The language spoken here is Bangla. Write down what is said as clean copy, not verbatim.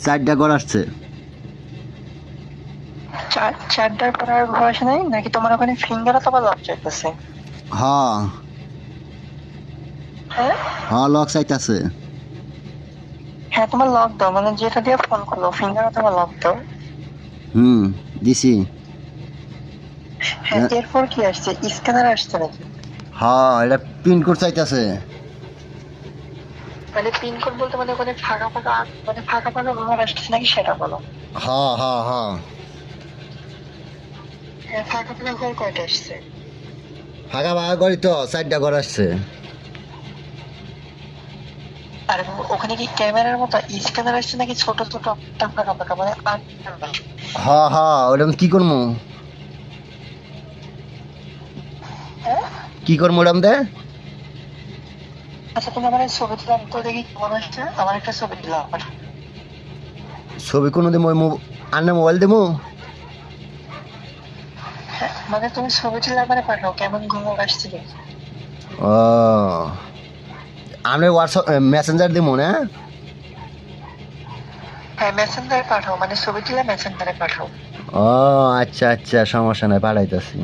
চারটা ঘর আসছে। চারটার পর আর ঘর আসে নাই নাকি? তোমার ওখানে ফিঙ্গার অথবা লক চাইতেছে? হ্যাঁ হ্যাঁ হ্যাঁ, লক চাইতেছে। হ্যাঁ, তোমার লক দাও, মানে যেটা দিয়ে ফোন করলো ফিঙ্গার অথবা লক দাও। দিছি। হ্যাঁ, এরপর কি আসছে? স্ক্যানার আসছে নাকি? হ্যাঁ, এটা পিনকোড চাইতেছে। মানে পিনকোড বলতে মানে ওখানে ফাঁকা ফাঁকা, মানে ফাঁকা ফাঁকা ঘর আসছে নাকি সেটা বলো। হ্যাঁ হ্যাঁ হ্যাঁ, হ্যাঁ, ফাঁকা ফাঁকা ঘর কয়টা আসছে? ফাঁকা ফাঁকা ঘরই তো, চারটা ঘর আসছে। আর ওখানে কি ক্যামেরার মতো স্ক্যানার আসছে নাকি ছোট ছোট ফাঁকা ফাঁকা, মানে হ্যাঁ হ্যাঁ, ওটা আমি কি করবো? হ্যাঁ? কি করবো ওটা দে? আচ্ছা, তুমি আমার এই ছবি তুলে তো দেখি কেমন আসছে, আমার একটা ছবি দিলাম আমার। ছবি কোনো দেবো? আন্না মোবাইল দেবো? হ্যাঁ, মানে তুমি ছবি তুলে মানে পাঠাও কেমন ঘর আসছে দেখি। ও, আমরা হোয়াটসঅ্যাপ মেসেঞ্জার দেবো না? হ্যাঁ, মেসেঞ্জারে পাঠাও, মানে ছবি তুলে মেসেঞ্জারে পাঠাও। ও আচ্ছা আচ্ছা, সমস্যা নাই, পাঠাইতেছি।